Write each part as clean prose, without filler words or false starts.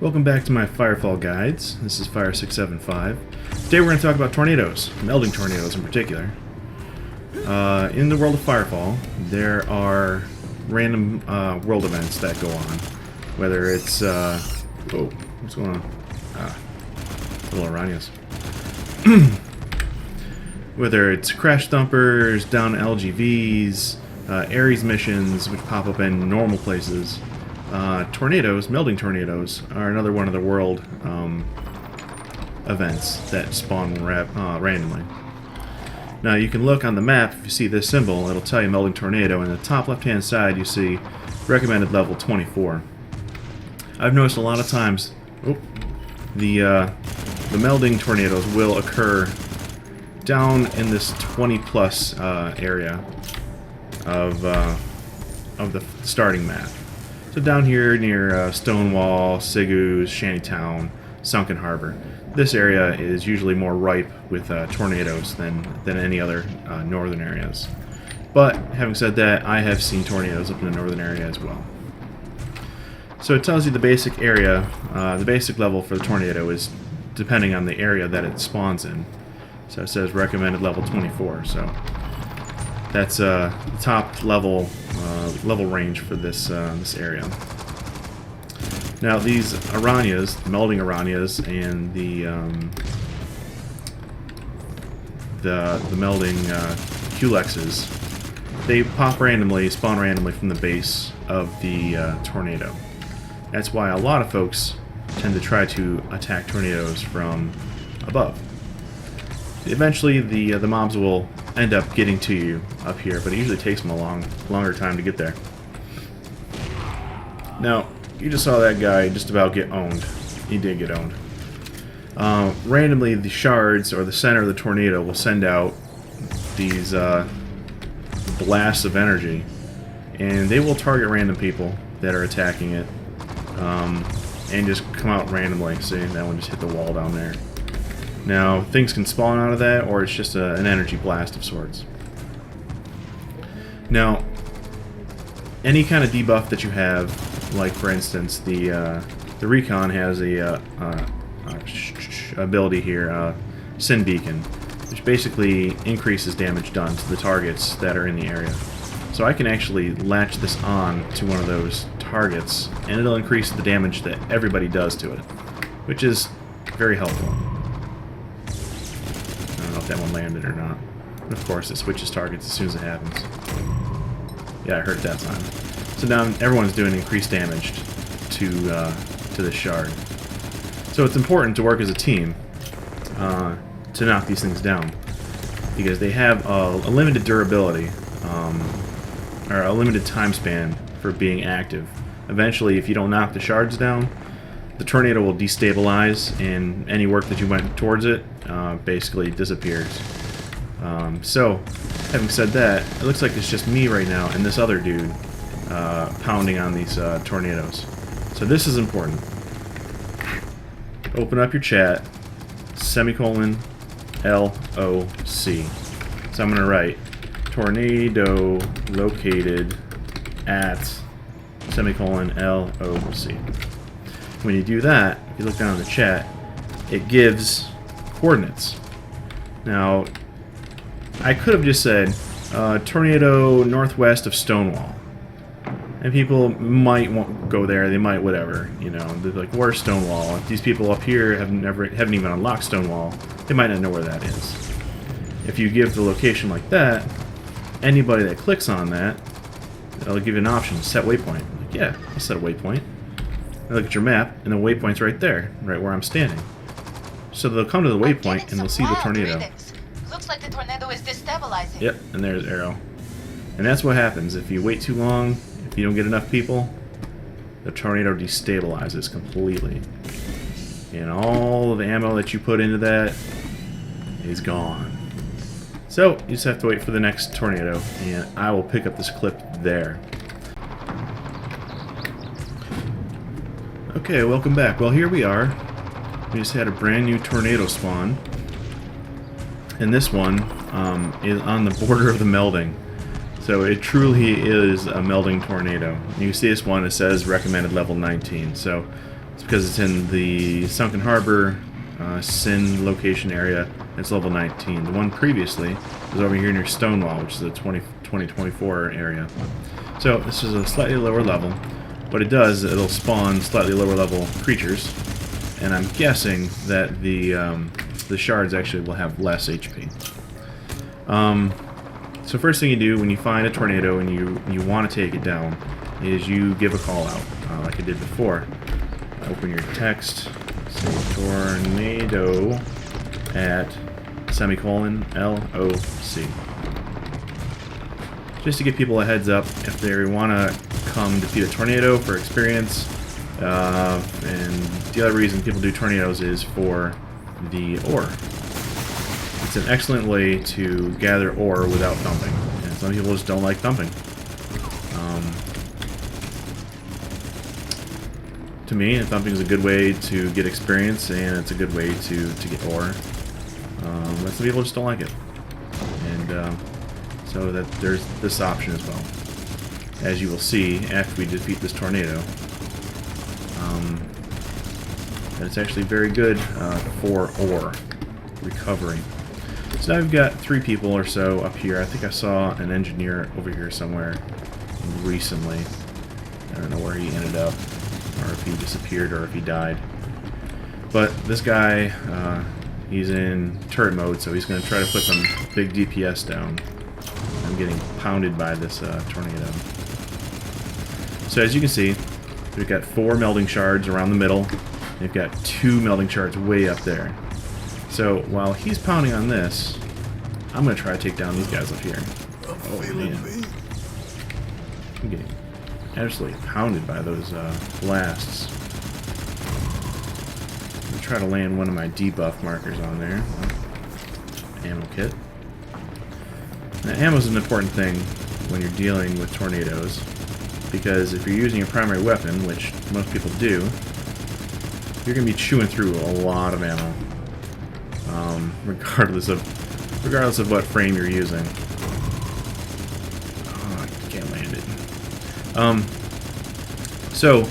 Welcome back to my Firefall guides. This is Fire675. Today we're going to talk about tornadoes, melding tornadoes in particular. In the world of Firefall, there are random world events that go on. Whether it's... whoa, what's going on? Little Aranias. Whether it's crash thumpers, down LGVs, Ares missions, which pop up in normal places. Tornadoes, melding tornadoes, are another one of the world events that spawn randomly. Now you can look on the map, if you see this symbol, it'll tell you melding tornado, and in the top left hand side you see recommended level 24. I've noticed a lot of times the melding tornadoes will occur down in this 20 plus area of the starting map. So down here near Stonewall, Sigoo's, Shantytown, Sunken Harbor. This area is usually more ripe with tornadoes than any other northern areas. But having said that, I have seen tornadoes up in the northern area as well. So it tells you the basic area, the basic level for the tornado is depending on the area that it spawns in. So it says recommended level 24. So that's the top level level range for this this area. Now these Aranias, the melding Aranias, and the melding Culexes, they pop randomly, spawn randomly from the base of the tornado. That's why a lot of folks tend to try to attack tornadoes from above. Eventually, the mobs will end up getting to you up here, but it usually takes them a longer time to get there. Now, you just saw that guy just about get owned. He did get owned. Randomly, the shards, or the center of the tornado, will send out these blasts of energy, and they will target random people that are attacking it, and just come out randomly. See, that one just hit the wall down there. Now, things can spawn out of that, or it's just an energy blast of sorts. Now, any kind of debuff that you have, like for instance, the Recon has a ability here, Sin Beacon, which basically increases damage done to the targets that are in the area. So I can actually latch this on to one of those targets, and it'll increase the damage that everybody does to it, which is very helpful. I don't know if that one landed or not. But of course, it switches targets as soon as it happens. Yeah, I heard it that time. So now everyone's doing increased damage to this shard. So it's important to work as a team to knock these things down, because they have a limited durability, or a limited time span for being active. Eventually, if you don't knock the shards down, the tornado will destabilize, and any work that you went towards it basically disappears. So, having said that, it looks like it's just me right now and this other dude pounding on these tornadoes. So this is important. Open up your chat, semicolon LOC. So I'm going to write tornado located at semicolon LOC. When you do that, if you look down in the chat, it gives coordinates. Now, I could have just said tornado northwest of Stonewall, and people might want go there. They might whatever, you know. They're like, "Where's Stonewall?" If these people up here haven't even unlocked Stonewall, they might not know where that is. If you give the location like that, anybody that clicks on that, it'll give you an option: set waypoint. Like, yeah, I'll set a waypoint. I look at your map, and the waypoint's right there, right where I'm standing. So they'll come to the waypoint, and they'll see the tornado. Looks like the tornado is destabilizing. Yep, and there's arrow. And that's what happens if you wait too long. If you don't get enough people, the tornado destabilizes completely. And all of the ammo that you put into that is gone. So, you just have to wait for the next tornado, and I will pick up this clip there. Okay, welcome back. Well, here we are. We just had a brand new tornado spawn. And this one is on the border of the melding. So it truly is a melding tornado. You see this one, it says recommended level 19. So It's because it's in the Sunken Harbor Sin location area. It's level 19. The one previously was over here near Stonewall, which is the 2024 area. So this is a slightly lower level. What it does, it'll spawn slightly lower level creatures, and I'm guessing that the shards actually will have less HP. So first thing you do when you find a tornado and you want to take it down is you give a call out, like I did before. Open your text, say tornado at semicolon LOC. Just to give people a heads up if they want to come defeat a tornado for experience. And the other reason people do tornadoes is for the ore. It's an excellent way to gather ore without thumping, and some people just don't like thumping. To me, thumping is a good way to get experience, and it's a good way to get ore. But some people just don't like it, and so that there's this option as well. As you will see after we defeat this tornado, that it's actually very good for ore recovery. So now we've got 3 people or so up here. I think I saw an engineer over here somewhere recently. I don't know where he ended up, or if he disappeared, or if he died. But this guy, he's in turret mode, so he's going to try to put some big DPS down. I'm getting pounded by this tornado. So as you can see, we've got 4 melding shards around the middle. We've got 2 melding shards way up there. So while he's pounding on this, I'm going to try to take down these guys up here. Oh man. I'm getting absolutely pounded by those blasts. I'm going to try to land one of my debuff markers on there. Ammo kit. Now, ammo is an important thing when you're dealing with tornadoes, because if you're using a primary weapon, which most people do, you're going to be chewing through a lot of ammo, regardless of what frame you're using. Oh, I can't land it. So,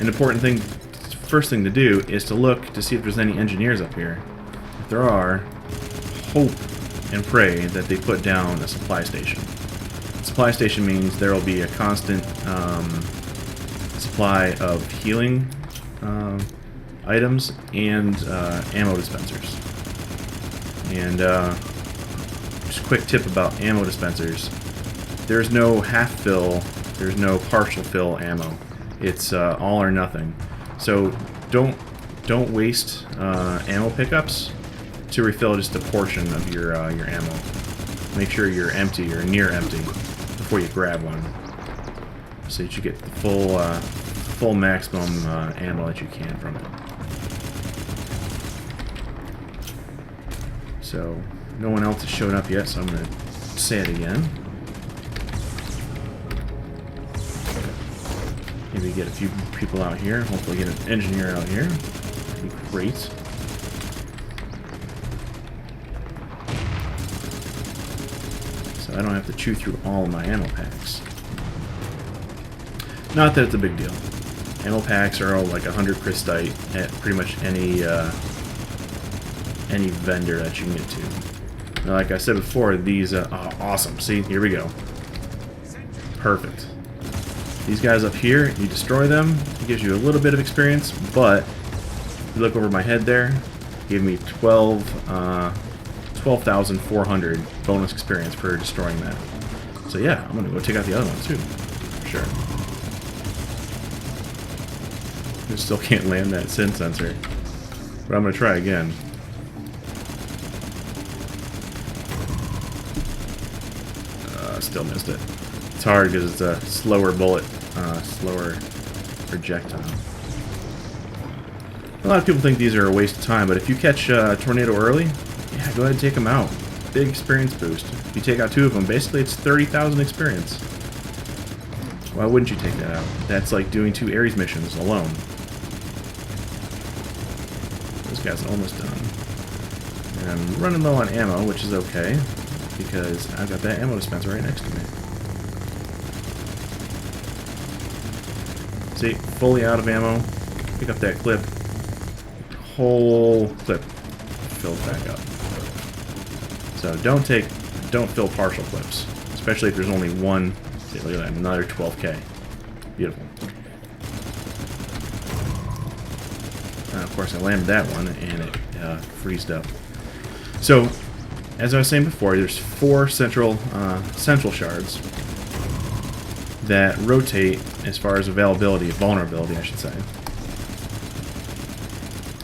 an important thing, first thing to do is to look to see if there's any engineers up here. If there are, hope and pray that they put down a supply station. A supply station means there will be a constant supply of healing items and ammo dispensers. And just a quick tip about ammo dispensers: there's no half fill, there's no partial fill ammo. It's all or nothing. So don't waste ammo pickups to refill just a portion of your ammo. Make sure you're empty or near empty before you grab one, so that you get the full maximum ammo that you can from it. So no one else has showed up yet, so I'm going to say it again. Maybe get a few people out here. Hopefully get an engineer out here. That'd be great. So I don't have to chew through all of my ammo packs. Not that it's a big deal. Ammo packs are all like 100 crystite at pretty much any vendor that you can get to. Now, like I said before, these oh, awesome. See, here we go. Perfect. These guys up here, you destroy them, it gives you a little bit of experience, but if you look over my head there, it gave me 12,400 bonus experience for destroying that. So yeah, I'm gonna go take out the other ones too, for sure. I still can't land that sin sensor, but I'm gonna try again. Still missed it. It's hard because it's a slower bullet, slower projectile. A lot of people think these are a waste of time, but if you catch a tornado early, yeah, go ahead and take them out. Big experience boost. If you take out 2 of them, basically it's 30,000 experience. Why wouldn't you take that out? That's like doing 2 Ares missions alone. This guy's almost done. And I'm running low on ammo, which is okay, because I've got that ammo dispenser right next to me. See, fully out of ammo. pick up that clip. Whole clip fills back up. So don't fill partial clips, especially if there's only one. See, look at that, another 12K. Beautiful. Of course, I landed that one, and it freezed up. So, as I was saying before, there's 4 central shards that rotate as far as availability, vulnerability, I should say.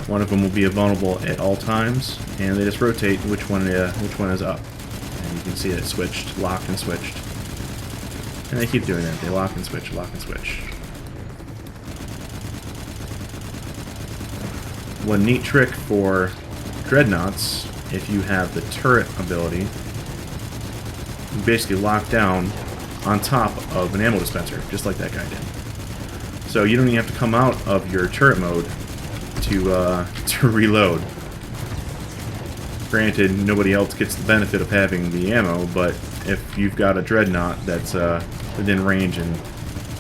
One of them will be vulnerable at all times, and they just rotate which one is up. And you can see it switched, locked and switched. And they keep doing that. They lock and switch, lock and switch. One neat trick for dreadnoughts, if you have the turret ability, you basically lock down on top of an ammo dispenser, just like that guy did. So you don't even have to come out of your turret mode to reload. Granted, nobody else gets the benefit of having the ammo, but if you've got a dreadnought that's within range and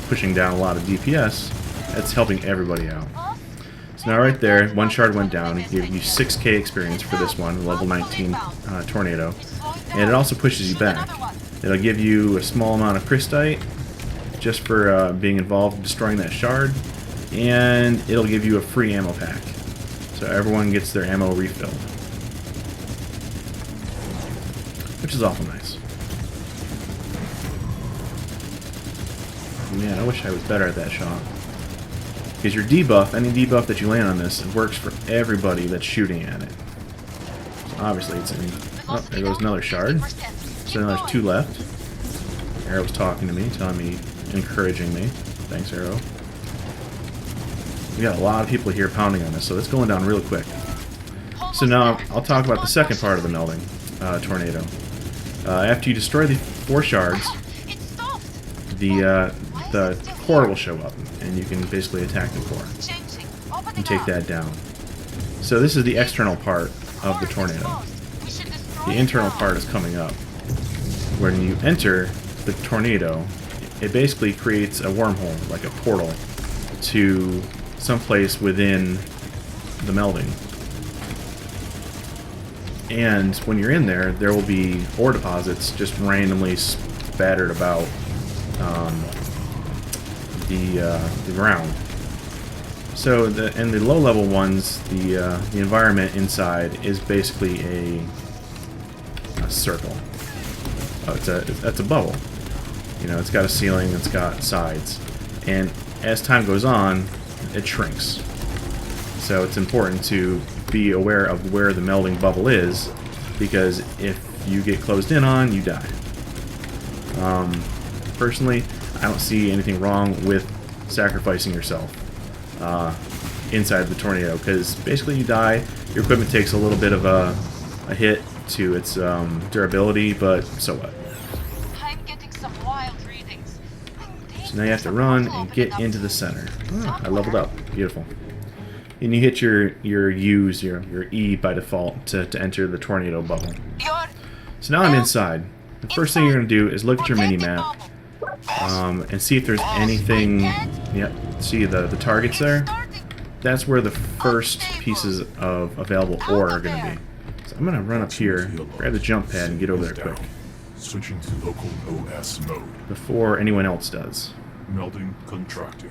pushing down a lot of DPS, that's helping everybody out. So now right there, 1 shard went down. It gave you 6K experience for this one, level 19 Tornado. And it also pushes you back. It'll give you a small amount of Crystite, just for being involved in destroying that shard. And it'll give you a free ammo pack. So everyone gets their ammo refilled. Which is awful nice. Man, I wish I was better at that shot. Because your debuff, any debuff that you land on this, it works for everybody that's shooting at it. So obviously it's in... Oh, there goes another shard. So now there's 2 left. Arrow's talking to me, telling me, encouraging me. Thanks, Arrow. We got a lot of people here pounding on this, so it's going down real quick. So now I'll talk about the second part of the Melding Tornado. After you destroy the 4 shards, the core will show up, and you can basically attack the core and take that down. So this is the external part of the tornado. The internal part is coming up. When you enter the tornado, it basically creates a wormhole, like a portal, to someplace within the melding. And when you're in there, there will be ore deposits just randomly spattered about the ground. So in the low-level ones, the environment inside is basically a circle. Oh, it's a bubble. You know, it's got a ceiling, it's got sides, and as time goes on, it shrinks. So it's important to be aware of where the melding bubble is, because if you get closed in on, you die. Personally, I don't see anything wrong with sacrificing yourself inside the tornado, because basically you die, your equipment takes a little bit of a hit to its durability, but so what? I'm getting some wild readings. So now you have to run and get into the center. Oh, I leveled up. Beautiful. And you hit your U's, your E by default to enter the tornado bubble. So now I'm inside. The first thing you're going to do is look at your mini-map and see if there's anything... Yep, see the targets there? That's where the first pieces of available ore are going to be. So I'm going to run up here, grab the jump pad, and get over there quick. Switching to local OS mode. Before anyone else does. Melding contracting.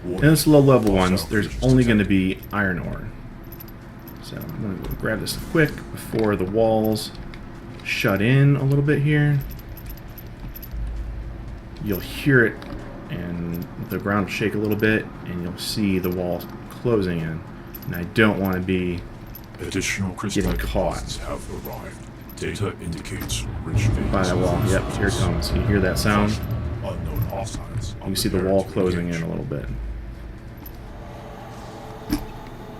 In this low-level ones, there's only going to be iron ore. So I'm going to grab this quick before the walls shut in a little bit here. You'll hear it, and the ground will shake a little bit, and you'll see the wall closing in. And I don't want to be Additional getting caught have arrived. Data indicates rich veins by that wall. Yep, here it comes. You hear that sound? Unknown hostiles. You can see the wall closing in a little bit.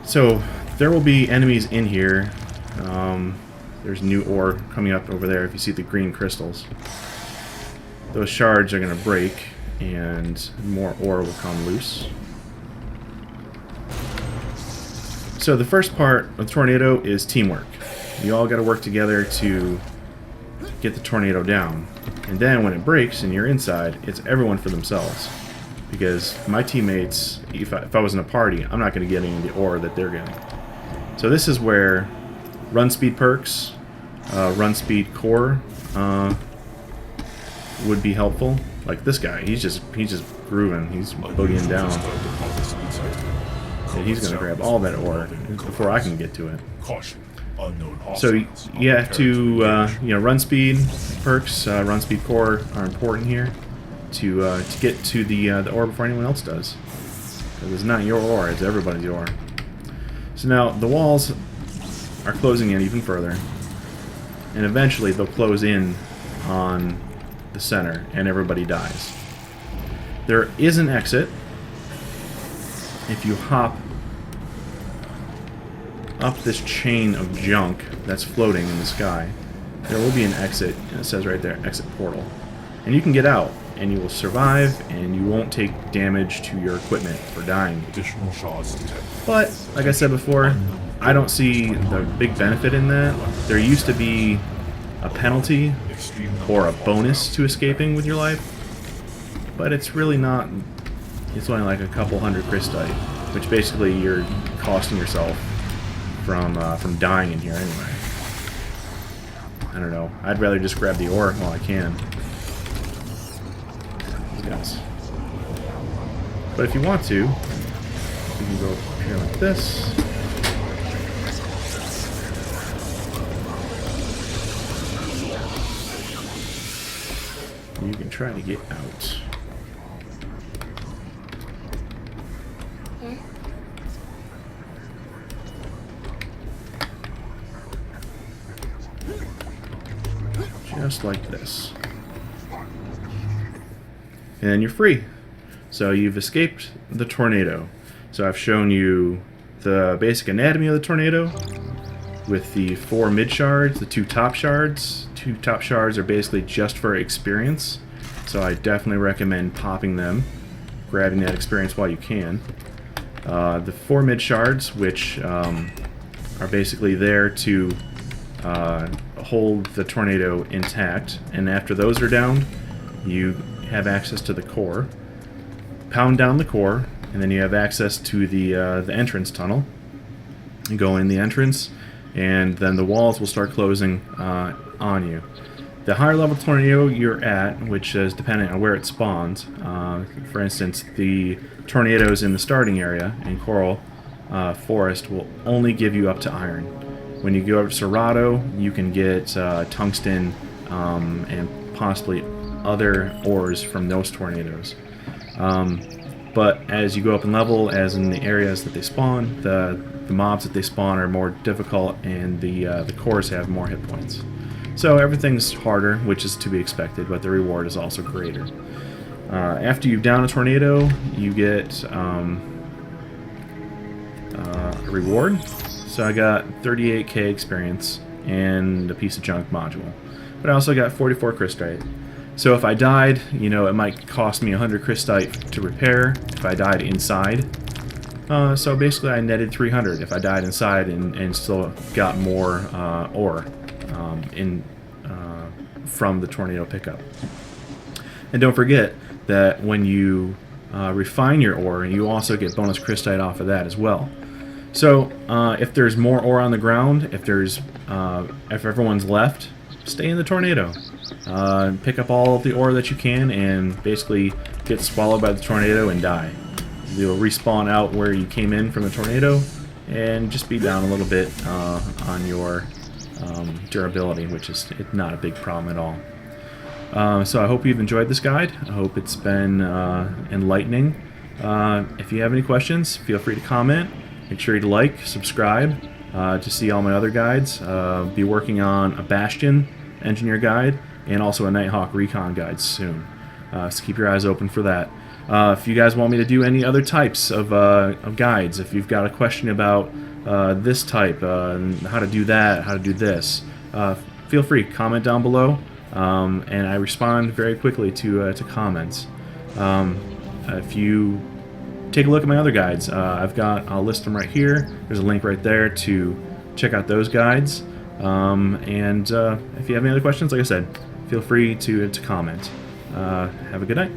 So there will be enemies in here. There's new ore coming up over there if you see the green crystals. Those shards are going to break and more ore will come loose. So the first part of the tornado is teamwork. You all got to work together to get the tornado down. And then when it breaks and you're inside, it's everyone for themselves. because my teammates, if I was in a party, I'm not going to get any of the ore that they're getting. So this is where run speed perks, run speed core would be helpful. Like this guy, he's just grooving. He's boogieing down. And he's going to grab all that ore before I can get to it. Caution. Unknown So hostiles you have to, territory. you know, run speed perks, run speed core are important here to get to the ore before anyone else does. Because it's not your ore; it's everybody's ore. So now the walls are closing in even further, and eventually they'll close in on the center, and everybody dies. There is an exit if you hop up this chain of junk that's floating in the sky. There will be an exit, and it says right there, exit portal. And you can get out, and you will survive, and you won't take damage to your equipment for dying. Additional shards detected. But, like I said before, I don't see the big benefit in that. There used to be a penalty Extreme or a number of bonus to escaping with your life, but it's really not. It's only like a couple hundred crystite, which basically you're costing yourself from dying in here anyway. I don't know. I'd rather just grab the ore while I can. Yes. But if you want to, you can go here like this. You can try to get out. Just like this. And then you're free. So you've escaped the tornado. So I've shown you the basic anatomy of the tornado with the 4 mid shards, the 2 top shards. 2 top shards are basically just for experience. So I definitely recommend popping them, grabbing that experience while you can. The 4 mid shards, which are basically there to hold the tornado intact, and after those are downed, you have access to the core. Pound down the core, and then you have access to the entrance tunnel. You go in the entrance, and then the walls will start closing on you. The higher level tornado you're at, which is dependent on where it spawns, for instance, the tornadoes in the starting area in Coral Forest will only give you up to iron. When you go over to Cerrado, you can get tungsten and possibly other ores from those tornadoes. But as you go up in level, as in the areas that they spawn, the mobs that they spawn are more difficult, and the cores have more hit points. So everything's harder, which is to be expected, but the reward is also greater. After you down a tornado, you get a reward. So I got 38k experience and a piece of junk module. But I also got 44 crystite. So if I died, you know, it might cost me 100 crystite to repair if I died inside. So basically I netted 300 if I died inside and still got more ore from the tornado pickup. And don't forget that when you refine your ore, you also get bonus crystite off of that as well. So if there's more ore on the ground, if everyone's left, stay in the tornado. Pick up all of the ore that you can and basically get swallowed by the tornado and die. You'll respawn out where you came in from the tornado and just be down a little bit on your durability, which is not a big problem at all. So I hope you've enjoyed this guide. I hope it's been enlightening. If you have any questions, feel free to comment. Make sure you like, subscribe to see all my other guides. Be working on a Bastion engineer guide and also a Nighthawk recon guide soon. So keep your eyes open for that. If you guys want me to do any other types of guides, if you've got a question about this type, how to do that, how to do this, feel free, comment down below, and I respond very quickly to comments. If you take a look at my other guides, I'll list them right here. There's a link right there to check out those guides. And if you have any other questions, like I said, feel free to comment. Have a good night.